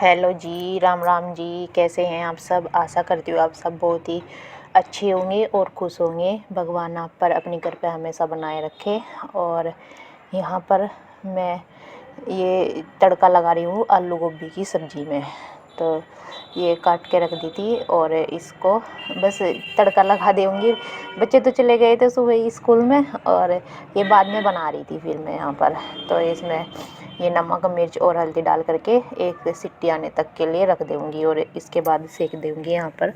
Hello जी, राम राम जी। कैसे हैं आप सब? आशा करती हूँ आप सब बहुत ही अच्छे होंगे और खुश होंगे। भगवान आप पर अपनी कृपा हमेशा बनाए रखे। और यहाँ पर मैं ये तड़का लगा रही हूँ आलू गोभी की सब्ज़ी में। तो ये काट के रख दी थी और इसको बस तड़का लगा दूँगी। बच्चे तो चले गए थे सुबह ही स्कूल में और ये बाद में बना रही थी फिर मैं यहाँ पर। तो इसमें ये नमक मिर्च और हल्दी डाल करके एक सीटी आने तक के लिए रख दूँगी और इसके बाद सेक दूँगी यहाँ पर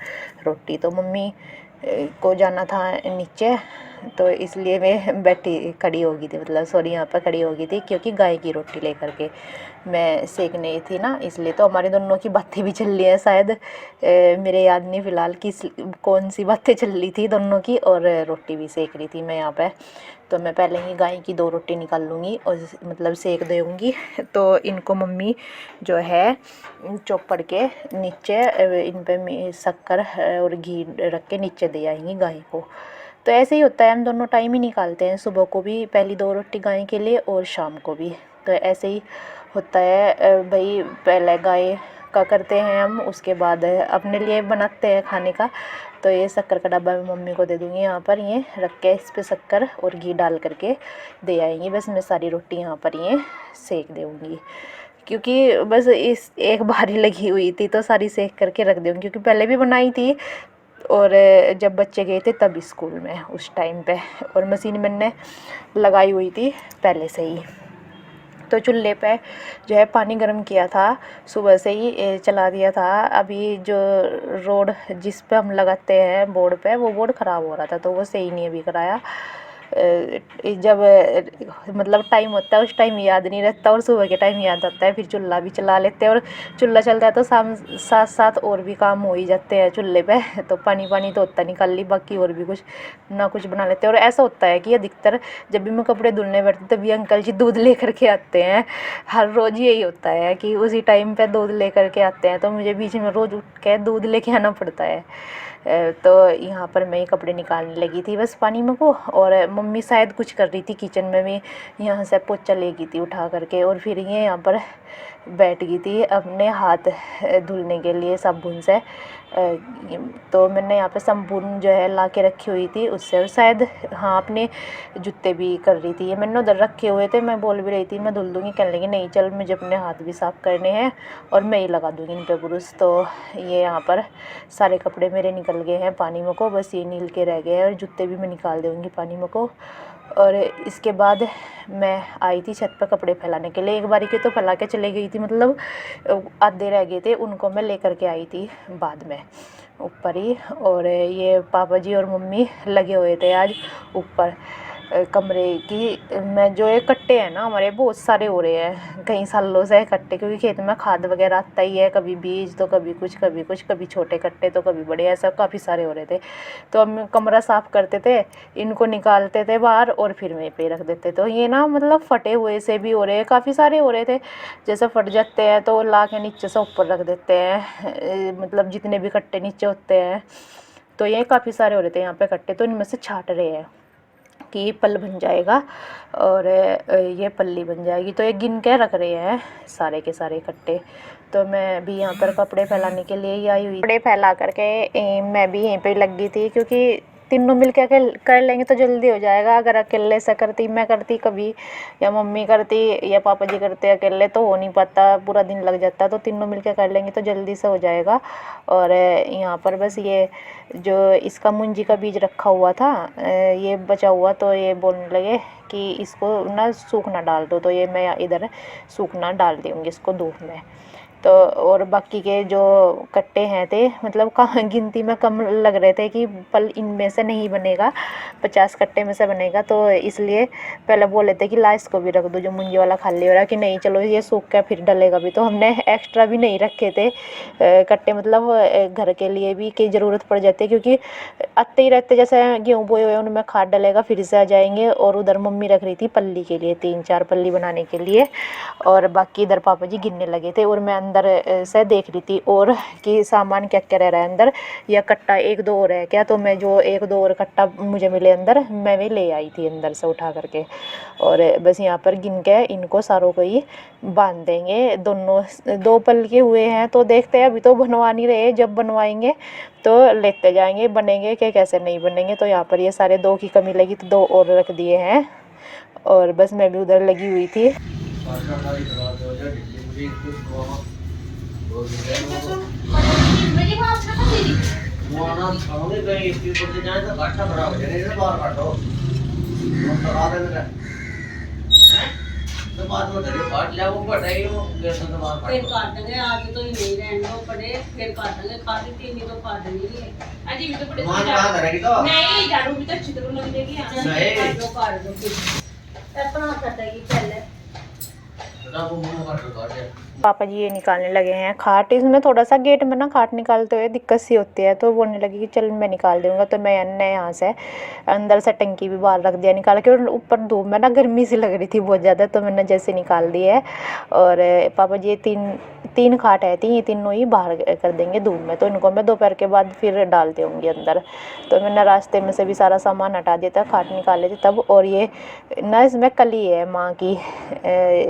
रोटी। तो मम्मी को जाना था नीचे, तो इसलिए मैं बैठी खड़ी हो गई थी, मतलब सॉरी यहाँ पर खड़ी हो गई थी क्योंकि गाय की रोटी लेकर के मैं सेकने थी ना, इसलिए। तो हमारे दोनों की बातें भी चल रही है शायद, मेरे याद नहीं फ़िलहाल कि कौन सी बातें चल रही थी दोनों की। और रोटी भी सेक रही थी मैं यहाँ पे। तो मैं पहले ही गाय की 2 रोटी निकाल लूँगी और मतलब सेक दूँगी। तो इनको मम्मी जो है चॉपर के नीचे इन पे शक्कर और घी रख के नीचे दे आएंगी गाय को। तो ऐसे ही होता है, हम दोनों टाइम ही निकालते हैं, सुबह को भी पहली 2 रोटी गाय के लिए और शाम को भी। तो ऐसे ही होता है भाई, पहले गाय का करते हैं हम, उसके बाद अपने लिए बनाते हैं खाने का। तो ये शक्कर का डब्बा मैं मम्मी को दे दूँगी यहाँ पर, ये रख के इस पर शक्कर और घी डाल करके दे आएंगी। बस मैं सारी रोटी यहाँ पर ये सेक दूँगी क्योंकि बस इस एक बार ही लगी हुई थी तो सारी सेक करके रख दूँगी, क्योंकि पहले भी बनाई थी और जब बच्चे गए थे तब स्कूल में उस टाइम पे, और मशीन मैंने लगाई हुई थी पहले से ही। तो चूल्हे पे जो है पानी गर्म किया था, सुबह से ही चला दिया था। अभी जो रोड जिस पे हम लगाते हैं बोर्ड पे, वो बोर्ड ख़राब हो रहा था तो वो सही नहीं अभी कराया। जब मतलब टाइम होता है उस टाइम याद नहीं रहता और सुबह के टाइम याद आता है, फिर चूल्हा भी चला लेते हैं। और चूल्हा चलता है तो साथ साथ और भी काम हो ही जाते हैं चूल्हे पे। तो पानी तो होता निकाल ली, बाकी और भी कुछ ना कुछ बना लेते हैं। और ऐसा होता है कि अधिकतर जब भी मैं कपड़े धुलने बैठती तभी अंकल जी दूध लेकर के आते हैं। हर रोज़ यही होता है कि उसी टाइम पे दूध लेकर के आते हैं, तो मुझे बीच में रोज़ उठ के दूध लेके आना पड़ता है। तो यहाँ पर मैं कपड़े निकालने लगी थी बस पानी में को, और मम्मी शायद कुछ कर रही थी किचन में भी, यहाँ से पोछा ले गई थी उठा करके। और फिर ये यहाँ पर बैठ गई थी अपने हाथ धुलने के लिए साबुन से। तो मैंने यहाँ पे साबुन जो है ला के रखी हुई थी उससे, और शायद हाँ अपने जूते भी कर रही थी। ये मैंने उधर रखे हुए थे, मैं बोल भी रही थी मैं धुल दूँगी, कहने लगी नहीं चल मुझे अपने हाथ भी साफ़ करने हैं और मैं ही लगा दूँगी इन पे ब्रुश। तो ये यहाँ पर सारे कपड़े मेरे निकल गए हैं पानी में को, बस ये नील के रह गए हैं और जूते भी मैं निकाल दूँगी पानी में को। और इसके बाद मैं आई थी छत पर कपड़े फैलाने के लिए, एक बारी के तो फैला के चले गई थी, मतलब आधे रह गए थे उनको मैं लेकर के आई थी बाद में ऊपर ही। और ये पापा जी और मम्मी लगे हुए थे आज ऊपर कमरे की में। जो ये कट्टे हैं ना हमारे बहुत सारे हो रहे हैं कई सालों से कट्टे, क्योंकि खेत में खाद वगैरह आता ही है, कभी बीज तो कभी कुछ कभी कुछ, कभी छोटे कट्टे तो कभी बड़े, ऐसा काफ़ी सारे हो रहे थे। तो हम कमरा साफ़ करते थे, इनको निकालते थे बाहर और फिर वहीं पे रख देते। तो ये ना मतलब फटे हुए से भी हो रहे हैं, काफ़ी सारे हो रहे थे। जैसे फट जाते हैं तो ला के नीचे से ऊपर रख देते हैं, मतलब जितने भी कट्टे नीचे होते हैं। तो ये काफ़ी सारे हो रहे थे यहाँ पे कट्टे, तो इनमें से छाट रहे हैं कि पल बन जाएगा और ये पल्ली बन जाएगी। तो ये गिन के रख रहे हैं सारे के सारे कट्टे। तो मैं भी यहाँ पर कपड़े फैलाने के लिए ही आई हुई, कपड़े फैला करके मैं भी यहीं पे लग गई थी, क्योंकि तीनों मिल के कर लेंगे तो जल्दी हो जाएगा। अगर अकेले से करती, मैं करती कभी या मम्मी करती या पापा जी करते अकेले तो हो नहीं पाता, पूरा दिन लग जाता। तो तीनों मिल के कर लेंगे तो जल्दी से हो जाएगा। और यहाँ पर बस ये जो इसका मुंजी का बीज रखा हुआ था ये बचा हुआ, तो ये बोलने लगे कि इसको ना सूखना डाल दो, तो ये मैं इधर सूखना डाल दूँगी इसको धूप में। तो और बाकी के जो कट्टे हैं थे, मतलब कहाँ गिनती में कम लग रहे थे कि पल इनमें से नहीं बनेगा, 50 कट्टे में से बनेगा। तो इसलिए पहले बोले थे कि ला इसको भी रख दो जो मुंजी वाला खाली हो रहा है, कि नहीं चलो ये सूख के फिर डलेगा भी। तो हमने एक्स्ट्रा भी नहीं रखे थे कट्टे, मतलब घर के लिए भी की ज़रूरत पड़ जाती है, क्योंकि आते ही रहते, जैसे गेहूँ बोए हुए उनमें खाद डलेगा फिर से आ जाएंगे। और उधर मम्मी रख रही थी पल्ली के लिए 3-4 पल्ली बनाने के लिए, और बाकी इधर पापा जी गिनने लगे थे और मैं अंदर से देख रही थी और कि सामान क्या क्या रह रहा है अंदर, या कट्टा एक दो और है क्या। तो मैं जो एक दो और कट्टा मुझे मिले अंदर, मैं भी ले आई थी अंदर से उठा करके। और बस यहाँ पर गिन के इनको सारों को ही बांध देंगे। दोनों 2 पल के हुए हैं, तो देखते हैं, अभी तो बनवा नहीं रहे, जब बनवाएंगे तो लेते जाएंगे बनेंगे कि कैसे नहीं बनेंगे। तो यहाँ पर ये सारे 2 की कमी लगी तो 2 और रख दिए हैं। और बस मैं भी उधर लगी हुई थी। तो बाद में तेरे काट लिया वो पटाई वो कैसे तो बाहर फिर काट देंगे। आज तो ही नहीं रहने दो पड़े, फिर काट देंगे। खाती तीन ही तो काट देंगे। अजी भी तो पड़े मान कहां करेगी तो नहीं, झाड़ू भी तो अच्छी तरह लग जाएगी। नहीं जो काट दो फिर अपना कटेगी पहले तो वो मुंह काट दे। पापा जी ये निकालने लगे हैं खाट। इसमें थोड़ा सा गेट में ना खाट निकालते हुए दिक्कत सी होती है, तो बोलने लगी कि चल मैं निकाल दूंगा। तो मैंने यहाँ से अंदर से टंकी भी बाहर रख दिया निकाल के, और ऊपर धूप में ना गर्मी सी लग रही थी बहुत ज़्यादा, तो मैंने जैसे निकाल दी है। और पापा जी तीन खाट है थी, ये तीनों ही बाहर कर देंगे धूप में। तो इनको मैं दोपहर के बाद फिर डाल दूँगी अंदर। तो मैंने रास्ते में से भी सारा सामान हटा दिया था, खाट निकाले थे तब। और ये ना इसमें कली है माँ की,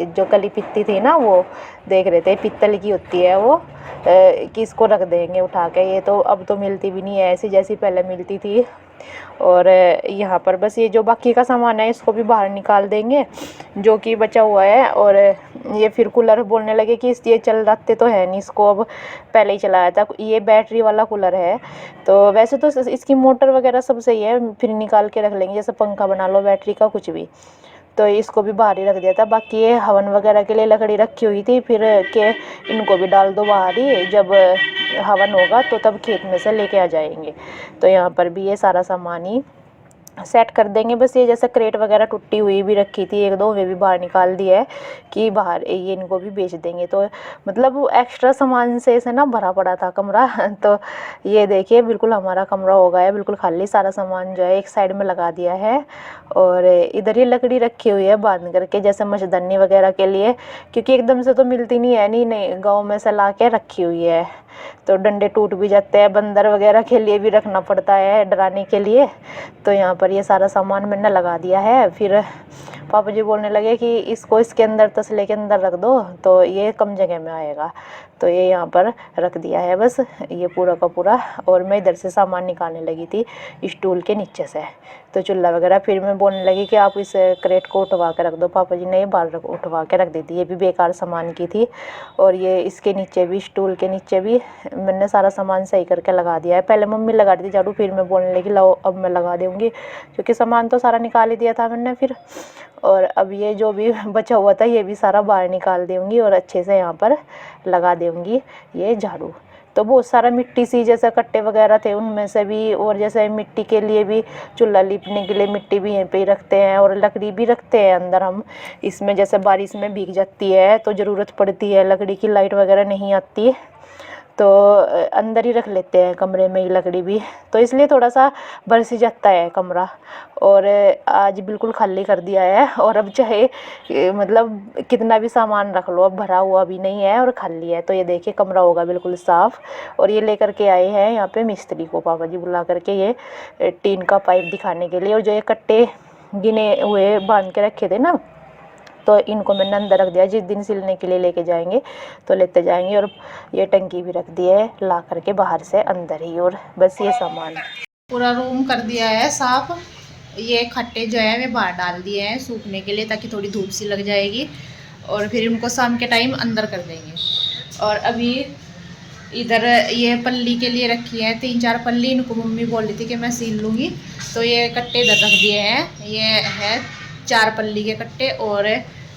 जो कली पित्ती थी ना, वो देख रहे थे, पित्तल की होती है वो, किसको रख देंगे उठा के। ये तो अब तो मिलती भी नहीं है ऐसी जैसी पहले मिलती थी। और यहाँ पर बस ये जो बाकी का सामान है इसको भी बाहर निकाल देंगे जो कि बचा हुआ है। और ये फिर कूलर बोलने लगे कि ये चल जाते तो है नहीं, इसको अब पहले ही चलाया था। ये बैटरी वाला कूलर है, तो वैसे तो इसकी मोटर वगैरह सब सही है, फिर निकाल के रख लेंगे, जैसे पंखा बना लो, बैटरी का कुछ भी। तो इसको भी बाहर ही रख दिया था। बाकी ये हवन वगैरह के लिए लकड़ी रखी हुई थी, फिर के इनको भी डाल दो बाहर ही, जब हवन होगा तो तब खेत में से लेके आ जाएंगे। तो यहाँ पर भी ये सारा सामान ही सेट कर देंगे। बस ये जैसे क्रेट वगैरह टूटी हुई भी रखी थी एक दो, वे भी बाहर निकाल दिया है कि बाहर ये इनको भी बेच देंगे। तो मतलब एक्स्ट्रा सामान से इसे ना भरा पड़ा था कमरा। तो ये देखिए बिल्कुल हमारा कमरा हो गया है बिल्कुल खाली, सारा सामान जो है एक साइड में लगा दिया है। और इधर ये लकड़ी रखी हुई है बांध करके, जैसे मच्छरदानी वगैरह के लिए, क्योंकि एकदम से तो मिलती नहीं है, नहीं गाँव में से ला के रखी हुई है। तो डंडे टूट भी जाते हैं, बंदर वगैरह के लिए भी रखना पड़ता है डराने के लिए। तो यहाँ पर ये सारा सामान मैंने लगा दिया है। फिर पापा जी बोलने लगे कि इसको इसके अंदर तसले के अंदर रख दो तो ये कम जगह में आएगा। तो ये यहाँ पर रख दिया है बस ये पूरा का पूरा। और मैं इधर से सामान निकालने लगी थी स्टूल के नीचे से, तो चूल्हा वगैरह। फिर मैं बोलने लगी कि आप इस क्रेट को उठवा के रख दो। पापा जी ने बाहर उठवा के रख दी थी, ये भी बेकार सामान की थी। और ये इसके नीचे भी, स्टूल के नीचे भी मैंने सारा सामान सही करके लगा दिया है। पहले मम्मी लगा रही थी झाड़ू, फिर मैं बोलने लगी लो अब मैं लगा दूँगी, क्योंकि सामान तो सारा निकाल ही दिया था मैंने फिर। और अब ये जो भी बचा हुआ था ये भी सारा बाहर निकाल दूँगी और अच्छे से यहाँ पर लगा दूँगी ये झाड़ू। तो बहुत सारा मिट्टी सी जैसे कट्टे वगैरह थे उनमें से भी, और जैसे मिट्टी के लिए भी चूल्हा लीपने के लिए मिट्टी भी यहीं पे ही रखते हैं, और लकड़ी भी रखते हैं अंदर हम। इसमें जैसे बारिश में भीग जाती है तो ज़रूरत पड़ती है लकड़ी की, लाइट वगैरह नहीं आती, तो अंदर ही रख लेते हैं कमरे में ही लकड़ी भी। तो इसलिए थोड़ा सा बरस जाता है कमरा। और आज बिल्कुल खाली कर दिया है, और अब चाहे मतलब कितना भी सामान रख लो अब भरा हुआ भी नहीं है और खाली है। तो ये देखिए कमरा होगा बिल्कुल साफ़। और ये लेकर के आए हैं यहाँ पे मिस्त्री को पापा जी बुला करके, ये टीन का पाइप दिखाने के लिए। और जो ये कट्टे गिने हुए बांध के रखे थे ना, तो इनको मैंने अंदर रख दिया, जिस दिन सिलने के लिए लेके जाएंगे तो लेते जाएंगे। और ये टंकी भी रख दी है ला करके बाहर से अंदर ही। और बस ये सामान पूरा रूम कर दिया है साफ। ये खट्टे जो है वे बाहर डाल दिए हैं सूखने के लिए, ताकि थोड़ी धूप सी लग जाएगी, और फिर उनको शाम के टाइम अंदर कर देंगे। और अभी इधर ये पल्ली के लिए रखी है 3-4 पल्ली, इनको मम्मी बोल रही थी कि मैं सील लूँगी, तो ये कट्टे इधर रख दिए हैं। ये है 4 पल्ली के कट्टे, और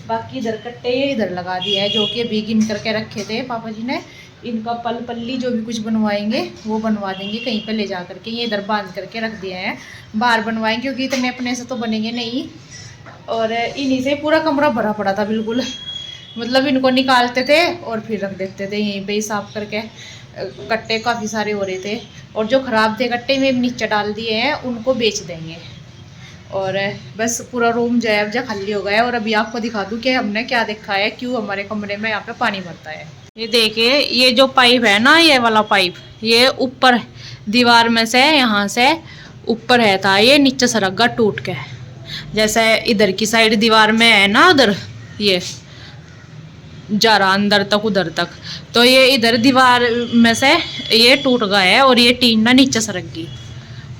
बाकी इधर कट्टे ये इधर लगा दिए हैं, जो कि अभी गिन करके रखे थे पापा जी ने। इनका पल्ली जो भी कुछ बनवाएंगे वो बनवा देंगे कहीं पे ले जा करके। ये इधर बांध करके रख दिए हैं, बाहर बनवाएंगे क्योंकि इतने अपने से तो बनेंगे नहीं। और इन्हीं से पूरा कमरा भरा पड़ा था बिल्कुल, मतलब इनको निकालते थे और फिर रख देते थे यहीं पे ही साफ करके। कट्टे काफ़ी सारे हो रहे थे, और जो ख़राब थे कट्टे में नीचे डाल दिए हैं, उनको बेच देंगे। और बस पूरा रूम जो है अब जो खाली हो गया है। और अभी आपको दिखा दूँ कि हमने क्या देखा है, क्यों हमारे कमरे में यहाँ पे पानी भरता है। ये देखिए, ये जो पाइप है ना, ये वाला पाइप, ये ऊपर दीवार में से यहाँ से ऊपर है था, ये नीचे सरक गया टूट के। जैसे इधर की साइड दीवार में है ना, उधर ये जा रहा अंदर तक, उधर तक, तो ये इधर दीवार में से ये टूट गया है और ये टीन ना नीचे सरक गई,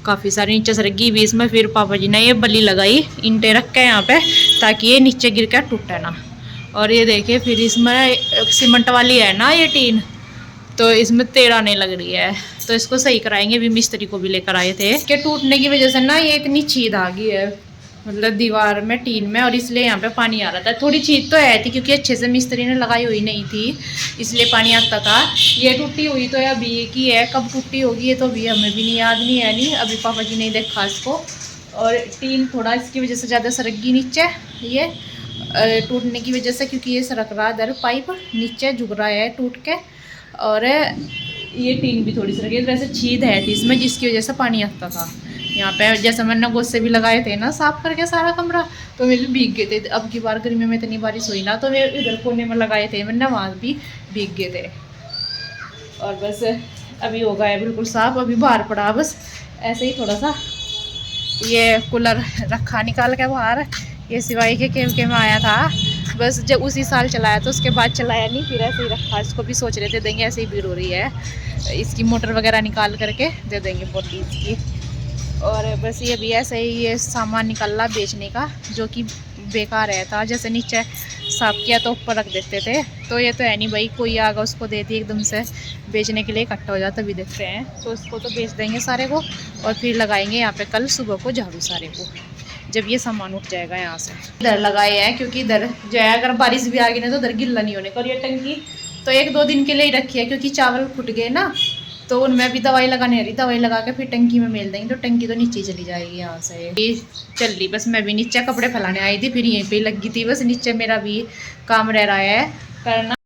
काफ़ी सारी नीचे सरक गई। बीच में फिर पापा जी ने ये बल्ली लगाई, ईंटें रख के यहाँ पे, ताकि ये नीचे गिर कर टूटे ना। और ये देखिए, फिर इसमें सीमेंट वाली है ना ये टीन, तो इसमें टेढ़ा नहीं लग रही है, तो इसको सही कराएंगे। अभी मिस्त्री को भी लेकर आए थे। इसके टूटने की वजह से ना ये इतनी छीद आ गई है, मतलब दीवार में, टीन में, और इसलिए यहाँ पे पानी आ रहा था। थोड़ी छीद तो है थी, क्योंकि अच्छे से मिस्त्री ने लगाई हुई नहीं थी, इसलिए पानी आता था। ये टूटी हुई तो है अभी की है, कब टूटी होगी ये तो अभी हमें भी नहीं याद नहीं है, नहीं अभी पापा जी ने देखा इसको। और टीन थोड़ा इसकी वजह से ज़्यादा सरक गई नीचे, ये टूटने की वजह से, क्योंकि ये सरक रहा इधर पाइप नीचे झुक रहा है टूट के। और ये टीन भी थोड़ी सरक गई, वैसे छीद है थी इसमें, जिसकी वजह से पानी आता था यहाँ पे। जैसे मैंने गोसे भी लगाए थे ना साफ करके सारा कमरा, तो मेरे भीग गए थे। अब की बार गर्मी में इतनी बारिश हुई ना, तो मेरे इधर कोने में लगाए थे मैंने, वहाँ भी भीग गए थे। और बस अभी हो गया है बिल्कुल साफ, अभी बाहर पड़ा बस ऐसे ही थोड़ा सा। ये कूलर रखा निकाल के बाहर, ये सिवाई के में आया था, बस जब उसी साल चलाया तो उसके बाद चलाया नहीं, फिर ऐसे ही रखा। इसको भी सोच रहे थे देंगे, ऐसे ही भीड़ हो रही है, इसकी मोटर वगैरह निकाल करके दे देंगे बोतल इसकी। और बस ये भी ऐसे ही ये सामान निकल रहा बेचने का, जो कि बेकार रहता। जैसे नीचे साफ किया तो ऊपर रख देते थे, तो ये तो है नहीं भाई, कोई आगा उसको दे दी एकदम से बेचने के लिए इकट्ठा हो जाता, तभी देखते हैं। तो इसको तो बेच देंगे सारे को, और फिर लगाएंगे यहाँ पे कल सुबह को झाड़ू सारे को, जब ये सामान उठ जाएगा यहाँ से। इधर लगाए हैं, क्योंकि इधर जो है अगर बारिश भी आ गई ना तो इधर गिल्ला नहीं होने का। और ये टंकी तो 1-2 दिन के लिए ही रखी है, क्योंकि चावल फूट गए ना, तो उनमें भी दवाई लगाने रही, दवाई लगा के फिर टंकी में मेल देंगे, तो टंकी तो नीचे चली जाएगी यहाँ से। ये चल रही, बस मैं भी नीचे कपड़े फैलाने आई थी, फिर यहीं पे लगी थी, बस नीचे मेरा भी काम रह रहा है करना।